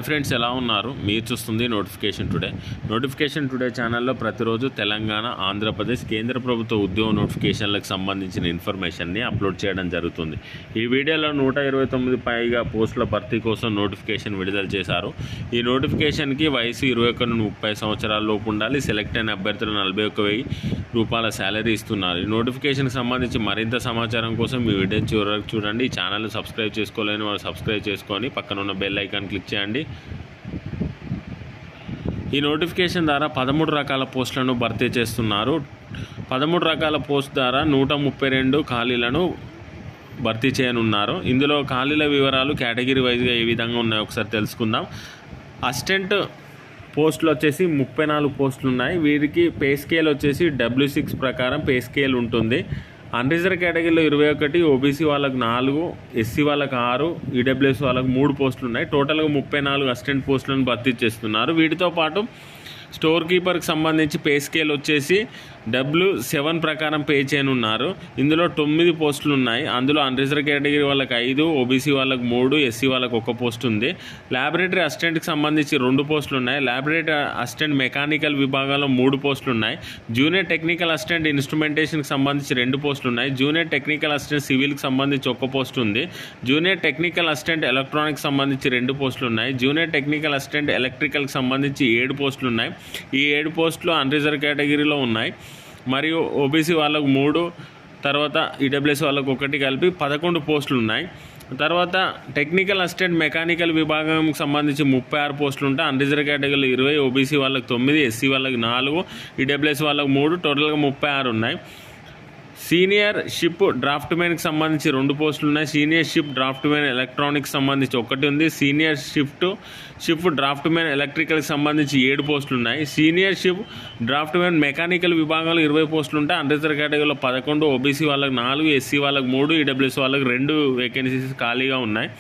Friends ఎలా ఉన్నారు? మీరు చూస్తుంది నోటిఫికేషన్ టుడే ఛానల్లో ప్రతిరోజు తెలంగాణ, ఆంధ్రప్రదేశ్ కేంద్ర ప్రభుత్వ ఉద్యోగ నోటిఫికేషన్లకు సంబంధించిన ఇన్ఫర్మేషన్ని అప్లోడ్ చేయడం జరుగుతుంది. ఈ వీడియోలో 129 పైగా పోస్టుల భర్తీ కోసం నోటిఫికేషన్ విడుదల చేశారు. ఈ నోటిఫికేషన్కి వయసు 21 నుండి 30 సంవత్సరాల లోపు ఉండాలి. సెలెక్ట్ అయిన అభ్యర్థులు 41,000 రూపాయల శాలరీ ఇస్తున్నారు. ఈ నోటిఫికేషన్కి సంబంధించి మరింత సమాచారం కోసం మీ వీడియో చివరకు చూడండి. ఈ ఛానల్ని సబ్స్క్రైబ్ చేసుకోలేని వాళ్ళు సబ్స్క్రైబ్ చేసుకొని పక్కన ఉన్న బెల్ ఐకాన్ క్లిక్ చేయండి. ఈ నోటిఫికేషన్ ద్వారా 13 రకాల పోస్టులను భర్తీ చేస్తున్నారు. 13 రకాల పోస్ట్ ద్వారా 132 ఖాళీలను భర్తీ చేయనున్నారు. ఇందులో ఖాళీల వివరాలు కేటగిరీ వైజ్గా ఏ విధంగా ఉన్నాయో ఒకసారి తెలుసుకుందాం. అసిస్టెంట్ పోస్టులు వచ్చేసి 34 పోస్టులు ఉన్నాయి. వీరికి పే స్కేల్ వచ్చేసి W6 ప్రకారం పే స్కేల్ ఉంటుంది. అన్రిజర్వ్ కేటగిరీలో 21, ఓబీసీ వాళ్ళకు 4, ఎస్సీ వాళ్ళకు 6, ఈడబ్ల్యూఎస్ వాళ్ళకు 3 పోస్టులు ఉన్నాయి. టోటల్గా 34 అసిస్టెంట్ పోస్టులను భర్తీ చేస్తున్నారు. వీటితో పాటు స్టోర్ కీపర్కి సంబంధించి పే స్కేల్ వచ్చేసి W7 ప్రకారం పే చేయనున్నారు. ఇందులో 9 పోస్టులు ఉన్నాయి. అందులో అన్రిజర్వ్ కేటగిరీ వాళ్ళకి 5, ఓబీసీ వాళ్ళకి 3, ఎస్సీ వాళ్ళకి 1 పోస్ట్ ఉంది. ల్యాబొరేటరీ అసిస్టెంట్కి సంబంధించి 2 పోస్టులు ఉన్నాయి. ల్యాబొరేటరీ అసిస్టెంట్ మెకానికల్ విభాగంలో 3 పోస్టులు ఉన్నాయి. జూనియర్ టెక్నికల్ అసిస్టెంట్ ఇన్స్ట్రుమెంటేషన్కి సంబంధించి 2 పోస్టులు ఉన్నాయి. జూనియర్ టెక్నికల్ అసిస్టెంట్ సివిల్కి సంబంధించి 1 పోస్ట్ ఉంది. జూనియర్ టెక్నికల్ అసిస్టెంట్ ఎలక్ట్రానిక్స్ సంబంధించి 2 పోస్టులు ఉన్నాయి. జూనియర్ టెక్నికల్ అసిస్టెంట్ ఎలక్ట్రికల్కి సంబంధించి 7 పోస్టులు ఉన్నాయి. ఈ 7 పోస్టులు అన్రిజర్వ్ కేటగిరీలో ఉన్నాయి. మరియు ఓబీసీ వాళ్ళకు 3, తర్వాత ఈడబ్ల్యూఎస్ వాళ్ళకు 1 కలిపి 11 పోస్టులు ఉన్నాయి. తర్వాత టెక్నికల్ అసిస్టెంట్ మెకానికల్ విభాగంకి సంబంధించి 36 పోస్టులు ఉంటాయి. అన్రిజర్వ్ కేటగిరీలో 20, ఓబీసీ వాళ్ళకి 9, ఎస్సీ వాళ్ళకి 4, ఈడబ్ల్యూఎస్ వాళ్ళకి 3, టోటల్గా 36 ఉన్నాయి. సీనియర్ షిప్ డ్రాఫ్ట్మెన్కి సంబంధించి 2 పోస్టులు ఉన్నాయి. సీనియర్ షిప్ డ్రాఫ్ట్మెన్ ఎలక్ట్రానిక్స్ సంబంధించి 1 ఉంది. సీనియర్ షిప్ డ్రాఫ్ట్మెన్ ఎలక్ట్రికల్కి సంబంధించి 7 పోస్టులు ఉన్నాయి. సీనియర్ షిప్ డ్రాఫ్ట్మెన్ మెకానికల్ విభాగంలో 20 పోస్టులు ఉంటాయి. అన్రిజర్వ్ కేటగిరీలో 11, ఓబీసీ వాళ్ళకి 4, ఎస్సీ వాళ్ళకి 3, ఈడబ్ల్యూఎస్ వాళ్ళకి 2 వేకెన్సీస్ ఖాళీగా ఉన్నాయి.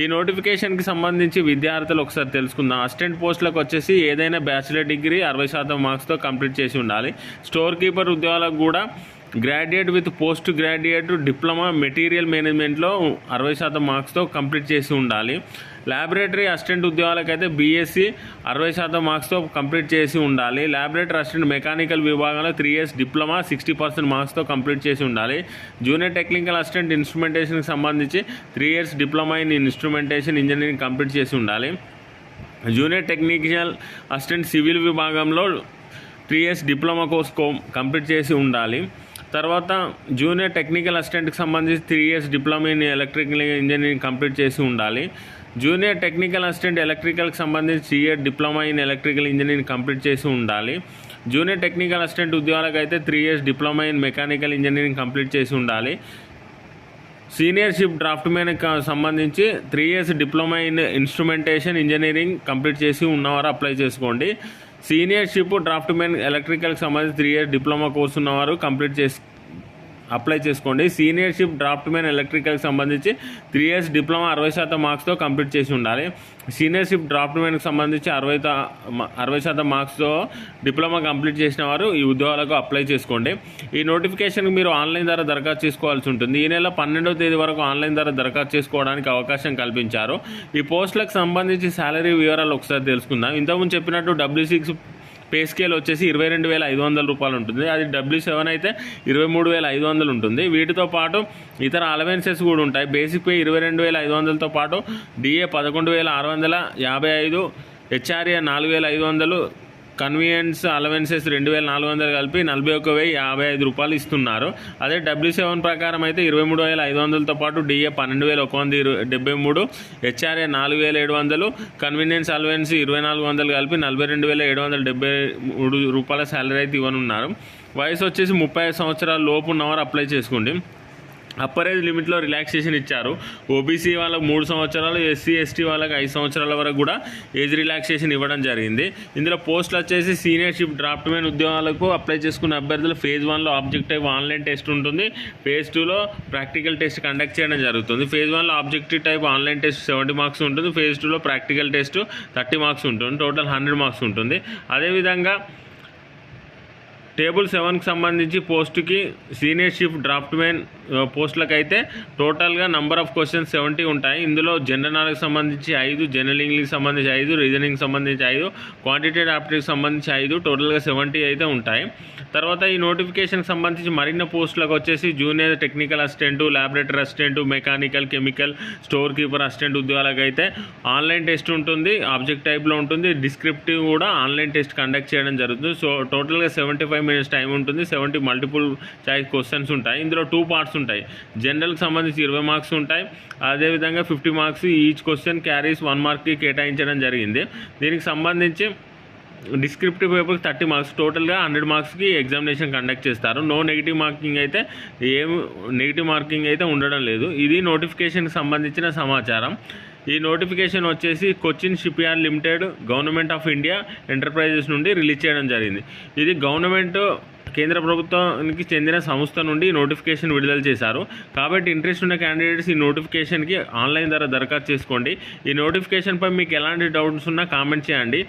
ఈ నోటిఫికేషన్కి సంబంధించి విద్యార్థులు ఒకసారి తెలుసుకుందాం. అసిస్టెంట్ పోస్టులకు వచ్చేసి ఏదైనా బ్యాచిలర్ డిగ్రీ 60% మార్క్స్తో కంప్లీట్ చేసి ఉండాలి. స్టోర్ కీపర్ ఉద్యోగాలకు కూడా graduate with post graduate diploma material మేనేజ్మెంట్లో 60% మార్క్స్తో కంప్లీట్ చేసి ఉండాలి. ల్యాబొరేటరీ అసిస్టెంట్ ఉద్యోగాలకైతే బీఎస్సీ 60% మార్క్స్తో కంప్లీట్ చేసి ఉండాలి. ల్యాబొరేటరీ అసిస్టెంట్ మెకానికల్ విభాగంలో 3 years డిప్లొమా 60% మార్క్స్తో కంప్లీట్ చేసి ఉండాలి. జూనియర్ టెక్నికల్ అసిస్టెంట్ ఇన్స్ట్రుమెంటేషన్కి సంబంధించి 3 years diploma in instrumentation engineering complete చేసి ఉండాలి. జూనియర్ టెక్నికల్ అసిస్టెంట్ సివిల్ విభాగంలో 3 years డిప్లొమా కోర్స్ కంప్లీట్ చేసి ఉండాలి. తర్వాత జూనియర్ టెక్నికల్ అసిస్టెంట్కి సంబంధించి 3 years diploma in electrical engineering complete చేసి ఉండాలి. జూనియర్ టెక్నికల్ అసిస్టెంట్ ఎలక్ట్రికల్కి సంబంధించి 3 years diploma in electrical engineering complete చేసి ఉండాలి. జూనియర్ టెక్నికల్ అసిస్టెంట్ ఉద్యోగాలకు అయితే 3 years diploma in mechanical engineering complete చేసి ఉండాలి. సీనియర్ షిప్ డ్రాఫ్ట్మెన్కి సంబంధించి 3 years diploma in instrumentation engineering complete చేసి ఉన్నవారు అప్లై చేసుకోండి. సీనియర్ షిప్ డ్రాఫ్ట్మెన్ ఎలక్ట్రికల్కి సంబంధించి 3 years డిప్లొమా కోర్సు ఉన్నవారు అప్లై చేసుకోండి. సీనియర్ షిప్ డ్రాఫ్ట్మెన్ ఎలక్ట్రికల్కి సంబంధించి 3 years డిప్లొమా 60% మార్క్స్తో కంప్లీట్ చేసి ఉండాలి. సీనియర్ షిప్ డ్రాఫ్ట్మెన్కి సంబంధించి 60% మార్క్స్తో డిప్లొమా కంప్లీట్ చేసిన వారు ఈ ఉద్యోగాలకు అప్లై చేసుకోండి. ఈ నోటిఫికేషన్కి మీరు ఆన్లైన్ ద్వారా దరఖాస్తు చేసుకోవాల్సి ఉంటుంది. ఈ నెల 12వ తేదీ వరకు ఆన్లైన్ ద్వారా దరఖాస్తు చేసుకోవడానికి అవకాశం కల్పించారు. ఈ పోస్టులకు సంబంధించి శాలరీ వివరాలు ఒకసారి తెలుసుకుందాం. ఇంతకుముందు చెప్పినట్టు W6 పే స్కేల్ వచ్చేసి 22,500 రూపాయలు ఉంటుంది. అది W7 అయితే 23,500 ఉంటుంది. వీటితో పాటు ఇతర అలవెన్సెస్ కూడా ఉంటాయి. బేసిక్ పే 22,500తో పాటు DA 11,655, HRA 4,500, కన్వీనియన్స్ అలవెన్సెస్ 2,400 కలిపి 41,055 రూపాయలు ఇస్తున్నారు. అదే W7 ప్రకారం అయితే 23,500తో పాటు DA 12,173, HRA 4,700, కన్వీనియన్స్ అలవెన్స్ 2,400 కలిపి 42,773 రూపాయల శాలరీ అయితే ఇవ్వనున్నారు. వయసు వచ్చేసి 35 సంవత్సరాల లోపు ఉన్నవారు అప్లై చేసుకోండి. అప్పర్ ఏజ్ లిమిట్లో రిలాక్సేషన్ ఇచ్చారు. ఓబీసీ వాళ్ళకు 3 సంవత్సరాలు, ఎస్సీ ఎస్టీ వాళ్ళకి 5 సంవత్సరాల వరకు కూడా ఏజ్ రిలాక్సేషన్ ఇవ్వడం జరిగింది. ఇందులో పోస్టులు వచ్చేసి సీనియర్ షిప్ డ్రాఫ్ట్మెన్ ఉద్యోగాలకు అప్లై చేసుకున్న అభ్యర్థులు ఫేజ్ 1లో ఆబ్జెక్టివ్ ఆన్లైన్ టెస్ట్ ఉంటుంది. ఫేజ్ 2లో ప్రాక్టికల్ టెస్ట్ కండక్ట్ చేయడం జరుగుతుంది. ఫేజ్ 1లో objective type online test 70 marks ఉంటుంది. ఫేజ్ 2లో ప్రాక్టికల్ టెస్ట్ 30 మార్క్స్ ఉంటుంది. టోటల్ 100 మార్క్స్ ఉంటుంది. అదేవిధంగా టేబుల్ 7కి సంబంధించి పోస్ట్కి సీనియర్ షిప్ డ్రాఫ్ట్మెన్ పోస్టులకు అయితే టోటల్గా నంబర్ ఆఫ్ క్వశ్చన్స్ 70 ఉంటాయి. ఇందులో జనరల్ నాలెడ్జ్కి సంబంధించి 5, జనరల్ ఇంగ్లీష్కి సంబంధించి 5, రీజనింగ్కి సంబంధించి 5, క్వాంటిటేటివ్ ఆప్టిట్యూడ్కి సంబంధించి 5, టోటల్గా 70 అయితే ఉంటాయి. తర్వాత ఈ నోటిఫికేషన్కి సంబంధించి మరిన్ని పోస్టులకు వచ్చేసి junior technical assistant, laboratory assistant, mechanical, chemical, store keeper assistant ఉద్యోగాలకు అయితే ఆన్లైన్ టెస్ట్ ఉంటుంది, ఆబ్జెక్ట్ టైప్లో ఉంటుంది, డిస్క్రిప్టివ్ కూడా ఆన్లైన్ టెస్ట్ కండక్ట్ చేయడం జరుగుతుంది. సో టోటల్గా 75 minutes టైం ఉంటుంది. 70 మల్టిపుల్ చాయిస్ క్వశ్చన్స్ ఉంటాయి. ఇందులో 2 parts ఉంటాయి. జనరల్కి సంబంధించి 20 marks ఉంటాయి. అదేవిధంగా 50 marks ఈచ్ క్వశ్చన్ క్యారీస్ 1 markకి కేటాయించడం జరిగింది. దీనికి సంబంధించి డిస్క్రిప్టివ్ పేపర్కి 30 marks, టోటల్గా 100 marksకి ఎగ్జామినేషన్ కండక్ట్ చేస్తారు. నో నెగిటివ్ మార్కింగ్ అయితే నెగిటివ్ మార్కింగ్ అయితే ఉండడం లేదు. ఇది నోటిఫికేషన్కి సంబంధించిన సమాచారం. ఈ నోటిఫికేషన్ వచ్చేసి Cochin ship yard limited government of India enterprises నుండి రిలీజ్ చేయడం జరిగింది. ఇది గవర్నమెంట్ కేంద్ర ప్రభుత్వానికి చెందిన సంస్థ నుండి నోటిఫికేషన్ విడుదల చేశారు. కాబట్టి ఇంట్రెస్ట్ ఉన్న క్యాండిడేట్స్ ఈ నోటిఫికేషన్కి ఆన్లైన్ ద్వారా దరఖాస్తు చేసుకోండి. ఈ నోటిఫికేషన్పై మీకు ఎలాంటి డౌట్స్ ఉన్నా కామెంట్ చేయండి.